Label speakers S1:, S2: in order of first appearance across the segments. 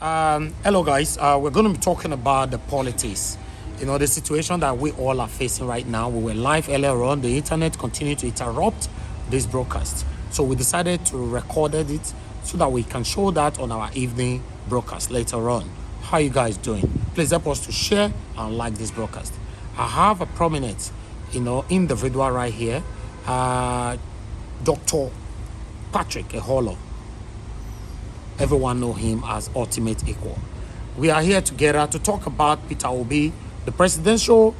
S1: Hello guys, we're going to be talking about the politics. The situation that we all are facing right now. We were live earlier on. The internet continued to interrupt this broadcast. So we decided to record it so that we can show that on our evening broadcast later on. How you guys doing? Please help us to share and like this broadcast. I have a prominent, individual right here, Dr. Patrick Eholor. Everyone know him as Ultimate Equal. We are here together to talk about Peter Obi, the presidential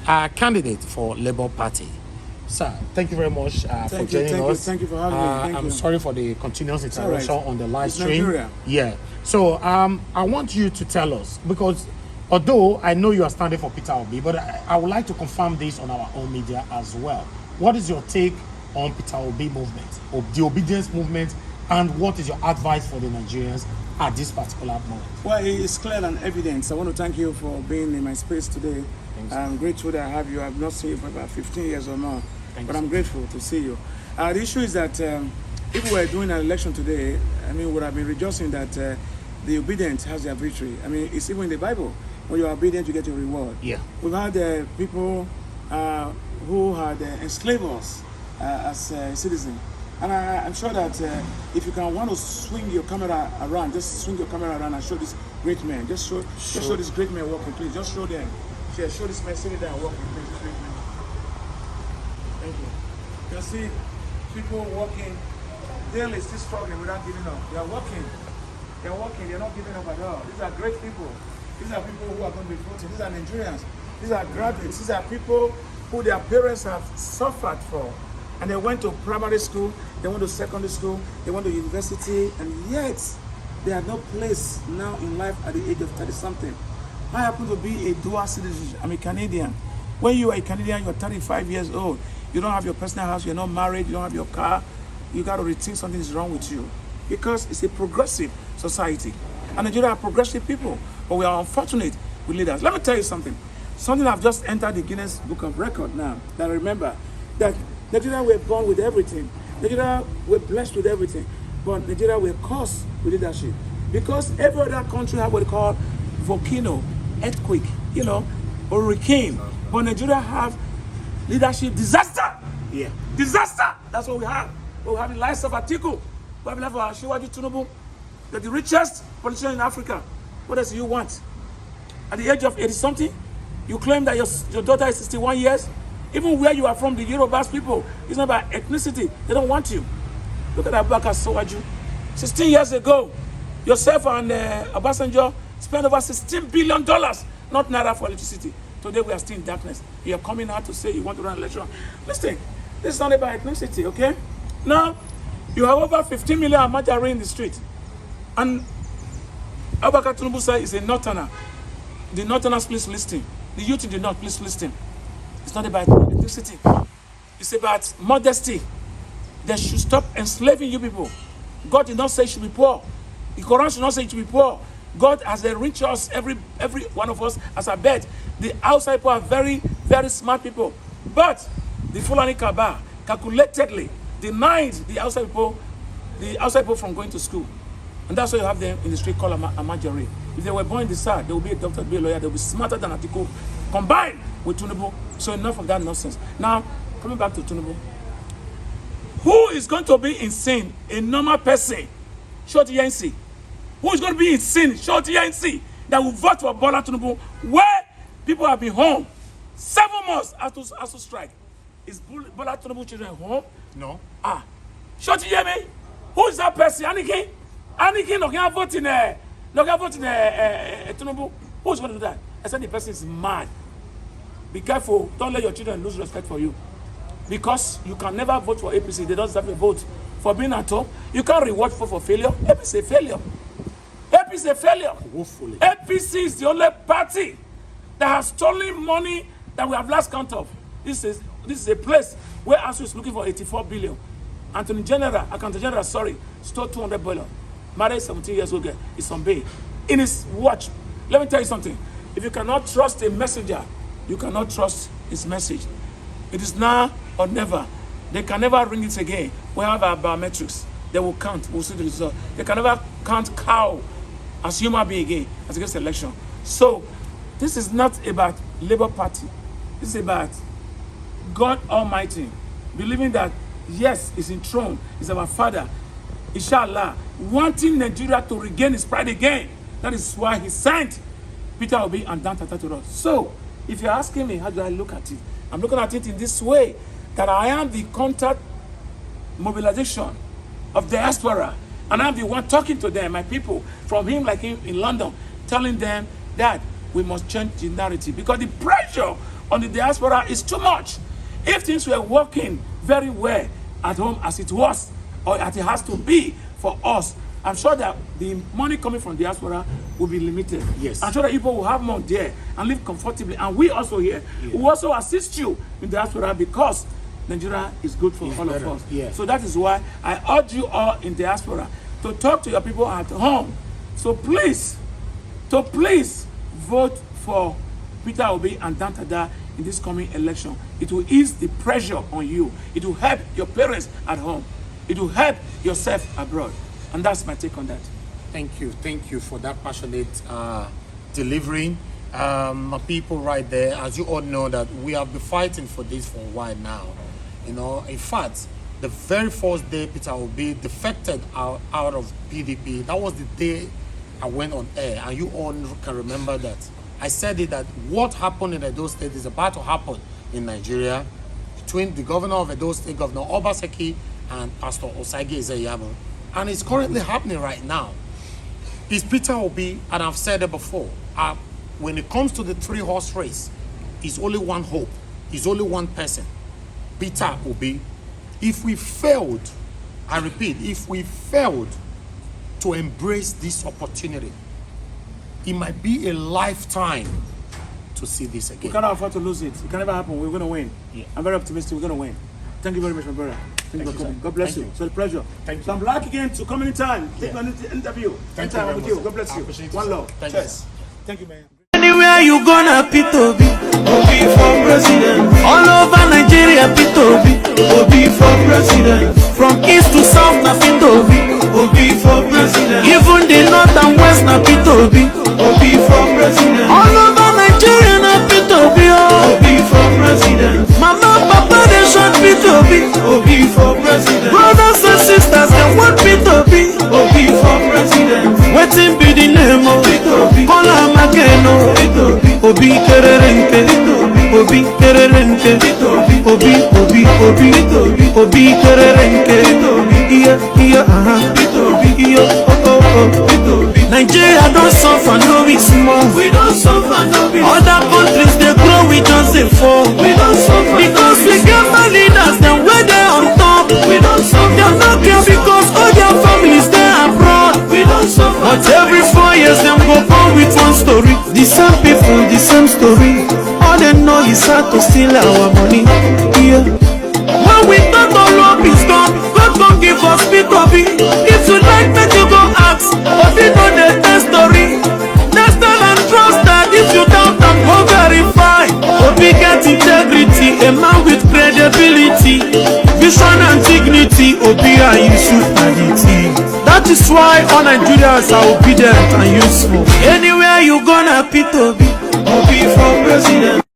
S1: candidate for Labour Party. Sir, thank you very much for joining us.
S2: Thank you for having me.
S1: I'm sorry for the continuous interruption on the live stream.
S2: Nigeria.
S1: Yeah. So I want you to tell us, because although I know you are standing for Peter Obi, but I would like to confirm this on our own media as well. What is your take on Peter Obi movement, or the obedience movement? And what is your advice for the Nigerians at this particular moment?
S2: Well, it's clear and evident. I want to thank you for being in my space today. I'm grateful that I have you. I've not seen you for about 15 years or more, but I'm grateful to see you. The issue is that if we were doing an election today, we would have been rejoicing that the obedient has their victory. It's even in the Bible. When you are obedient, you get your reward.
S1: Yeah.
S2: We've had people who had enslaved us as citizens. And I'm sure that if you can want to swing your camera around, just swing your camera around and show this great man. Just show this great man walking, please. Just show them. Show this man sitting there and walking, please. This great man. Thank you. You can see people walking daily, still struggling without giving up. They are walking. They're walking. They're not giving up at all. These are great people. These are people who are going to be voting. These are Nigerians. These are graduates. These are people who their parents have suffered for. And they went to primary school, they went to secondary school, they went to university, and yet they have no place now in life at the age of 30-something. I happen to be a dual citizen. I'm a Canadian. When you are a Canadian, you're 35 years old. You don't have your personal house, you're not married, you don't have your car. You got to rethink something is wrong with you. Because it's a progressive society. And Nigeria are progressive people, but we are unfortunate with leaders. Let me tell you something. Something I've just entered the Guinness Book of Records now, that I remember, that Nigeria were born with everything. Nigeria were blessed with everything. But Nigeria were cursed with leadership. Because every other country have what they call volcano, earthquake, hurricane. But Nigeria have leadership disaster.
S1: Yeah.
S2: Disaster. That's what we have. We have the likes of Atiku. We have the likes of Asiwaju Tinubu. They're the richest politician in Africa. What else do you want? At the age of 80-something, you claim that your daughter is 61 years. Even where you are from, the Yorubas people, it's not about ethnicity. They don't want you. Look at Abubakar Sowaju. 16 years ago, yourself and Obasanjo spent over $16 billion, not naira, for electricity. Today we are still in darkness. You are coming out to say you want to run an election. Listen, this is not about ethnicity, okay? Now, you have over 15 million Amajari in the street. And Abubakar Tinubu said is a northerner. The northerners, please listen. The youth in the north, please listen. It's not about ethnicity. It's about modesty. They should stop enslaving you people. God did not say you should be poor. The Quran should not say you should be poor. God has enriched us, every one of us, as a bed. The outside people are very, very smart people. But the Fulani Kaaba calculatedly denied the outside people from going to school. And that's why you have them in the street called Amajari. If they were born in the South, they will be a doctor, be a lawyer, they will be smarter than Atiku, combined with Tinubu. So enough of that nonsense. Now, coming back to Tinubu. Who is going to be insane? A normal person, short ENC. Who is going to be insane, short ENC, that will vote for Bola Tinubu, where people have been home 7 months after strike? Is Bola Tinubu children home?
S1: No.
S2: Short ENC. Who is that person? Aniki no can vote in Tinubu. Who is going to do that? I said the person is mad. Be careful. Don't let your children lose respect for you. Because you can never vote for APC. They don't deserve a vote for being at home. You can't reward for failure. APC is a failure. APC is a failure.
S1: Woefully.
S2: APC is the only party that has stolen money that we have last count of. This is a place where ASU is looking for 84 billion. Accountant General, stole 200 billion. Married 17 years old girl is on bail. In his watch. Let me tell you something. If you cannot trust a messenger, you cannot trust his message. It is now or never. They can never ring it again. We have our biometrics. They will count. We'll see the result. They can never count cow as human being again, as against election. So this is not about Labour Party. This is about God Almighty, believing that yes, He's enthroned, He's our Father, inshallah, wanting Nigeria to regain its pride again. That is why He sent Peter Obi and Dan Tata to us. So if you're asking me, how do I look at it? I'm looking at it in this way, that I am the contact mobilization of diaspora, and I'm the one talking to them, my people, from him like him in London, telling them that we must change the narrative because the pressure on the diaspora is too much. If things were working very well at home as it was, or as it has to be for us, I'm sure that the money coming from diaspora will be limited.
S1: Yes.
S2: I'm sure that people will have more there and live comfortably. And we also here, will also assist you in diaspora because Nigeria is good for all of us.
S1: Yeah.
S2: So that is why I urge you all in diaspora to talk to your people at home. So please vote for Peter Obi and Dan Tata in this coming election. It will ease the pressure on you. It will help your parents at home. It will help yourself abroad. And that's my take on that.
S1: Thank you for that passionate delivery. My people right there, as you all know, that we have been fighting for this for a while now. You know, in fact, the very first day Peter Obi defected out of PDP, that was the day I went on air, and you all can remember that. I said it, that what happened in Edo State is about to happen in Nigeria between the governor of Edo State, Governor Obaseki, and Pastor Osagie Ezeyabo. And it's currently happening right now. It's Peter Obi, and I've said it before, when it comes to the 3-horse race, it's only one hope. It's only one person, Peter Obi. If we failed, I repeat, if we failed to embrace this opportunity, it might be a lifetime to see this again.
S2: We cannot afford to lose it. It can never happen. We're going to win.
S1: Yeah.
S2: I'm very optimistic. We're going to win. Thank you very much, my brother. Thank you for coming. God bless you. It's a pleasure.
S1: Thank you.
S2: So I'm back again to come anytime. Take an interview.
S1: Thank you
S2: Anytime
S1: very
S2: with
S1: much,
S2: you.
S1: sir.
S2: God bless you.
S1: Appreciate
S2: One
S1: you,
S2: love.
S1: Thank you,
S2: Cheers.
S1: sir.
S2: Thank you, man.
S3: Anywhere you gonna Peter Obi, Obi for president. All over Nigeria, Peter Obi, Obi for president. From east to south, na Peter Obi, Obi for president. Even the north and west, na Peter Obi, Obi for president. All over Nigeria, na Peter Obi, Obi for president. Mama, papa, they shot Peter Obi, Obi for president. Brothers and sisters, they want Peter Obi, Obi for president. Waiting be the name of Peter Obi, Kola Makeno. Obi kererenke, Obi kererenke, Obi Obi kererenke, iya Nigeria don't suffer, no we small. We don't suffer, no we. Other countries they grow, we just they fall. We don't suffer because we get my leaders, then we're there on top. We don't suffer. They're not here because all their families they abroad. We don't suffer. But every 4 years them go on with one story. The same people, the same story. All they know is how to steal our money. Yeah. When we thought all love is gone, God gon' give us Peter Obi. If you like, make you go ask. But we know the best story. Next time and trust that if you doubt and go verify. Obi get integrity, a man with credibility, vision and dignity. Obi are useful. That is why all Nigerians are obedient and useful. Anywhere you gonna Peter Obi, Obi for president.